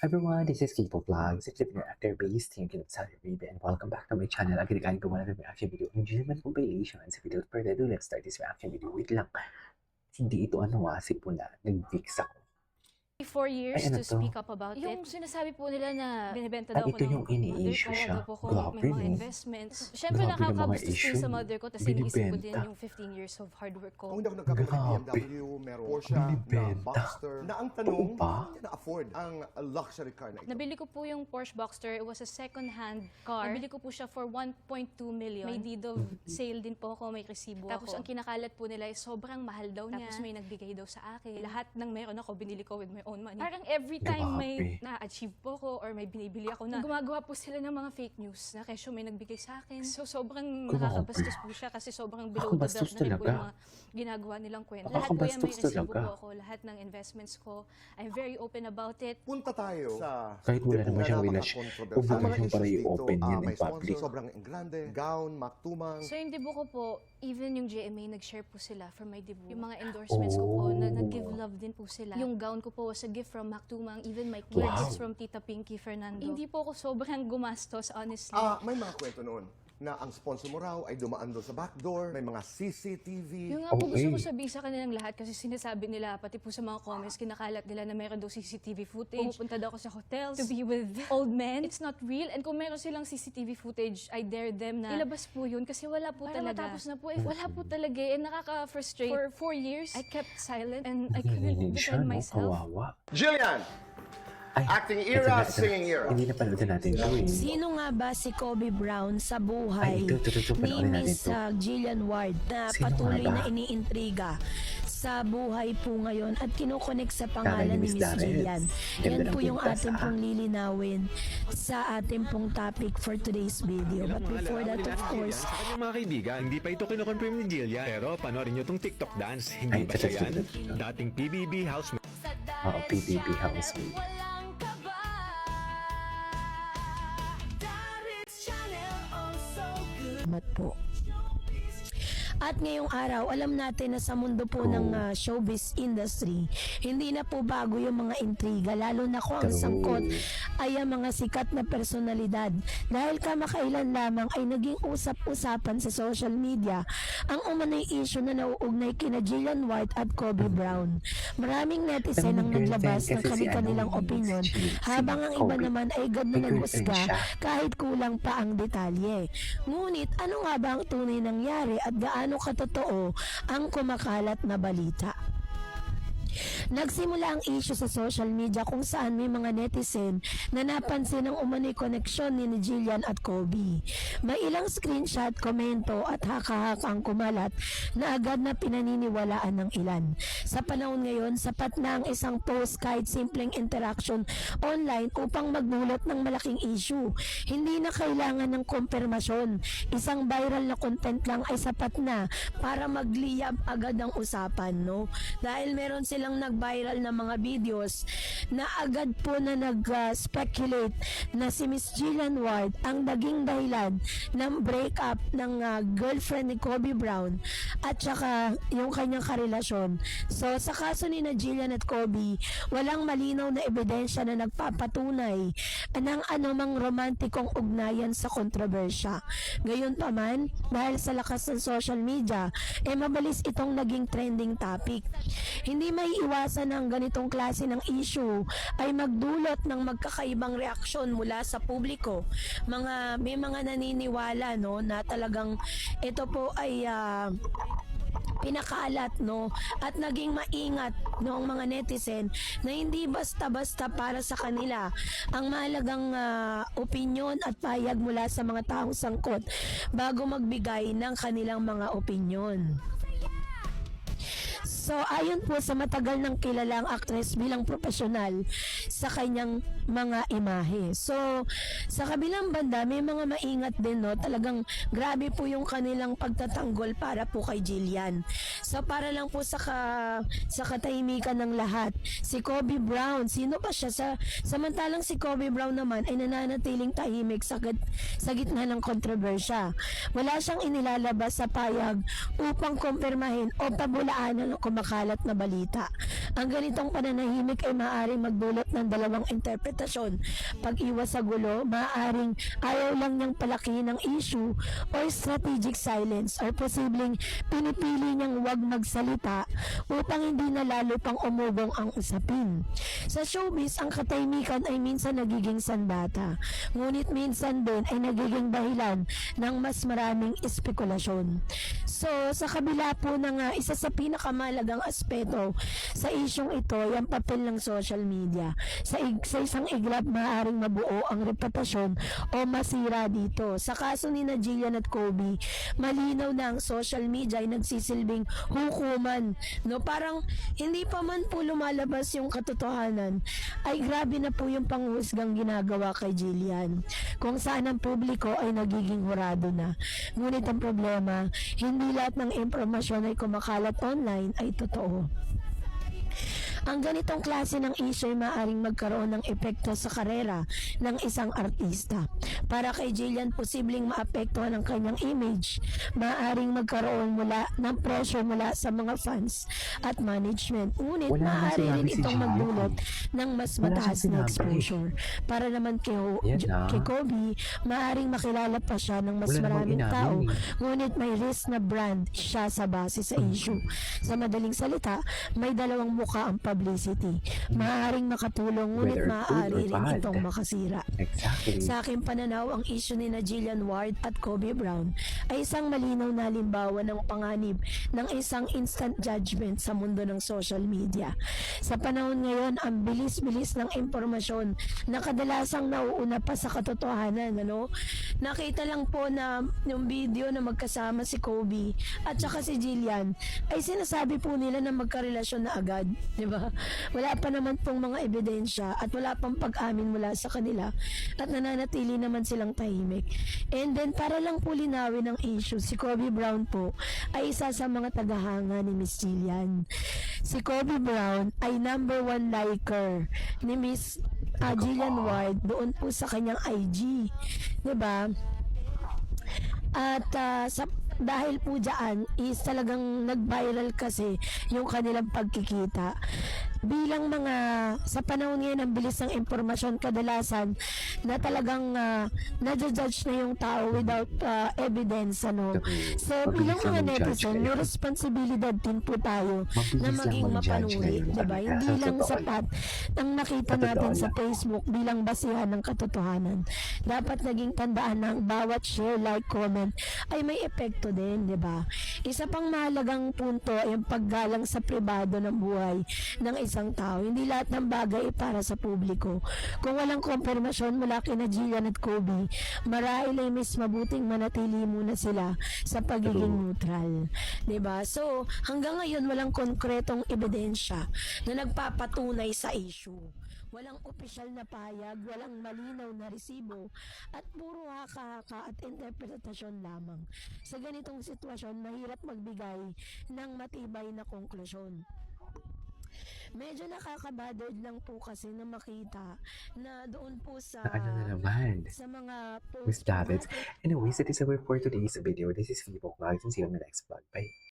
Everyone, this is Kipo Vlogs. It's your actor based team in Saudi Arabia and welcome back to my channel. Again, ko muna ng reaction video ng Gentleman Compilation. Sa video per do let's start this reaction video. Wait lang. Hindi ito si Puna. Nag-fix ako. 4 years Ay, ano to to? speak up about Yung it. sinasabi po nila na binibenta Ay, daw ito ako yung ini-issue mother ko, siya. daw po ko Grabe, may mga no? investments. Siyempre Grabe yung mga nakakabustos issue. din sa mother ko, tapos iniisip ko din Binibenta. yung 15 years of hard work ko. Kung hindi ako nagkakamali, Grabe. BMW, meron Porsche, na Binibenta. Boxster, na ang tanong, Oo ba? hindi na-afford ang luxury car na ito. Nabili ko po yung Porsche Boxster. It was a second-hand car. Nabili ko po siya for 1.2 million. May deed of sale din po ako, may resibo Tapos ang kinakalat po nila is sobrang mahal daw niya. Tapos may nagbigay daw sa akin. Lahat ng meron ako, binili ko with my own money. Parang every time may Grabe. na-achieve po ko or may binibili ako na gumagawa po sila ng mga fake news na kesyo may nagbigay sa akin. So sobrang Grabe. nakakabastos po siya kasi sobrang below the Nakakabastos belt na rin po talaga. yung mga ginagawa nilang kwento. Lahat po yan may Nakakabastos resibo talaga. po ako. Lahat ng investments ko. I'm very open about it. Punta tayo sa... Kahit wala naman siyang napaka-controversial. huwag naman Ang mga siyang para issues i-open dito, yan in may sponsor, public. Sobrang engrande, gown, maktumang. So yung debut ko po, even yung GMA, nag-share po sila for my debut. Yung mga endorsements ko po, na nag-give love din po sila. Yung gown ko po was a gift from Mac Tumang, even my kids Wow. is from Tita Pinky Fernando. Hindi po ako sobrang gumastos, honestly. May mga kwento noon na ang sponsor mo raw ay dumaan doon sa backdoor, may mga CCTV. Yung nga po Okay. gusto ko sabihin sa kanilang lahat kasi sinasabi nila, pati po sa mga comments, kinakalat nila na meron daw CCTV footage. Pumupunta daw ako sa hotels to be with old men. It's not real. And kung meron silang CCTV footage, I dare them na ilabas po yun kasi wala po talaga. Matapos na po, wala po talaga. And nakaka-frustrate. For 4 years, I kept silent and I couldn't Hinihinig siya, defend no? myself. Kawawa. Jillian! Ay, Acting ito era, na, ito na. singing era. Hindi na panood natin ito eh. Sino nga ba si Kobe Brown sa buhay Ay, ito, ni panoorin natin Miss ito. Jillian Ward na Sino patuloy nga ba? na iniintriga sa buhay po ngayon at kinokonek sa Tama pangalan ni ni Miss Miss Darren. Jillian. Ganda Yan ng po yung pintas, ating ah. pong lilinawin sa ating pong topic for today's video. But before that, of course, Sa kanyang mga kaibigan, hindi pa ito kinoconfirm ni Jillian. Pero panoorin nyo tong TikTok dance. Hindi Ay, ba siya yan? ito. Dating PBB housemate. Oo, PBB housemate. salamat po. At ngayong araw, alam natin na sa mundo po ng showbiz industry, hindi na po bago yung mga intriga, lalo na kung ang True. sangkot ay ang mga sikat na personalidad. Dahil kamakailan lamang ay naging usap-usapan sa social media ang umano'y issue na nauugnay kina Jillian White at Kobe Brown. Maraming netizen ang naglabas ng kanilang opinion, habang ang iba naman ay gad na nag-usga kahit kulang pa ang detalye. Ngunit ano nga ba ang tunay nangyari at gaano katotoo ang kumakalat na balita? Nagsimula ang issue sa social media kung saan may mga netizen na napansin ang umano'y koneksyon ni Jillian at Kobe. May ilang screenshot, komento at haka-haka ang kumalat na agad na pinaniniwalaan ng ilan. Sa panahon ngayon, sapat na ang isang post kahit simpleng interaction online upang magdulot ng malaking issue. Hindi na kailangan ng kumpirmasyon. Isang viral na content lang ay sapat na para magliyab agad ang usapan, no? Dahil meron silang nag-viral na mga videos na agad po na nag-speculate na si Miss Jillian Ward ang naging dahilan ng breakup ng girlfriend ni Kobe Brown at saka yung kanyang karelasyon. So sa kaso ni na Jillian at Kobe, walang malinaw na ebidensya na nagpapatunay ng anumang romantikong ugnayan sa kontrobersya. Gayunpaman, dahil sa lakas ng social media, mabilis itong naging trending topic. Hindi may iwasan ng ganitong klase ng issue ay magdulot ng magkakaibang reaksyon mula sa publiko. May mga naniniwala, no, na talagang ito po ay pinakaalat, no, at naging maingat noong mga netizen na hindi basta-basta para sa kanila ang mahalagang opinyon at pahayag mula sa mga taong sangkot bago magbigay ng kanilang mga opinyon. So, ayon po sa matagal ng kilalang actress bilang profesional sa kanyang mga imahe. So, sa kabilang banda, may mga maingat din, no? Talagang grabe po yung kanilang pagtatanggol para po kay Jillian. So, para lang po sa katahimikan ng lahat, si Kobe Brown, sino ba siya? Samantalang si Kobe Brown naman ay nananatiling tahimik sa gitna ng kontrobersya. Wala siyang inilalabas sa payag upang kumpirmahin o pabulaanan ng makalat na balita. Ang ganitong pananahimik ay maaaring magdulot ng dalawang interpretasyon. Pag-iwas sa gulo, maaaring ayaw lang niyang palaki ng issue or strategic silence or posibleng pinipili niyang wag magsalita upang hindi na lalo pang umugong ang usapin. Sa showbiz, ang katahimikan ay minsan nagiging sandata, ngunit minsan din ay nagiging dahilan ng mas maraming espekulasyon. So, sa kabila po ng isa sa pinakamalagang aspeto sa isyong ito, yung papel ng social media. Sa isang iglap, maaaring mabuo ang reputasyon o masira dito. Sa kaso ni Jillian at Kobe, malinaw na ang social media ay nagsisilbing hukuman. No, parang hindi pa man po lumalabas yung katotohanan, ay grabe na po yung panghusgang ginagawa kay Jillian. Kung saan ang publiko ay nagiging hurado na. Ngunit ang problema, hindi lahat ng impormasyon ay kumakalat online ay totoo. Ang ganitong klase ng issue ay maaaring magkaroon ng epekto sa karera ng isang artista. Para kay Jillian, posibleng maapektuhan ang kanyang image. Maaaring magkaroon mula ng pressure mula sa mga fans at management. Ngunit Wala naman maaari sinabi rin si itong Jillian. magdulot ng mas Wala mataas siyang na sinabi. exposure. Para naman Yan na. kay Kobe, maaaring makilala pa siya ng mas Wala namang maraming inamin tao. eh. Ngunit may risk na brand siya sa base sa issue. Sa madaling salita, may dalawang muka ang publicity. Maaaring makatulong, ngunit Whether good maaari or rin bad. itong makasira. Exactly. Sa aking pananaw, ang issue ni Jillian Ward at Kobe Brown ay isang malinaw na halimbawa ng panganib ng isang instant judgment sa mundo ng social media. Sa panahon ngayon, ang bilis-bilis ng impormasyon na kadalasang nauuna pa sa katotohanan. Nakita lang po na yung video na magkasama si Kobe at saka si Jillian ay sinasabi po nila na magkarelasyon na agad. Di ba? Wala pa naman pong mga ebidensya at wala pang pag-amin mula sa kanila at nananatili naman silang tahimik. And then para lang po linawin ang issue, si Kobe Brown po ay isa sa mga tagahanga ni Miss Jillian. Si Kobe Brown ay number 1 liker ni Miss Jillian Ward doon po sa kanyang IG. Diba? At dahil po dyan is talagang nag-viral kasi yung kanilang pagkikita. Bilang mga sa panahon ngayon ang bilis ng impormasyon, kadalasan na talagang na-judge na yung tao without evidence. So bilang mga netizen, may responsibilidad din po tayo na maging mapanuri, diba? Hindi lang sapat ang nakita natin sa Facebook bilang basihan ng katotohanan. Dapat naging tandaan ng bawat share, like, comment ay may epekto din, diba? Isa pang mahalagang punto ay ang paggalang sa pribado ng buhay ng isang tao. Hindi lahat ng bagay ay para sa publiko. Kung walang konfirmasyon mula kina Jillian at Kobe, marahil ay mas mabuting manatili muna sila sa pagiging neutral. Diba? So, hanggang ngayon walang konkretong ebidensya na nagpapatunay sa issue. Walang opisyal na pahayag, walang malinaw na resibo, at puro haka-haka at interpretasyon lamang. Sa ganitong sitwasyon, mahirap magbigay ng matibay na konklusyon. Medyo nakakabothered lang po kasi na makita na doon po sa Ano na naman? sa mga Miss post Davids. Anyways, that is our for today's video. This is Vivo Vlogs and see you on the next vlog. Bye.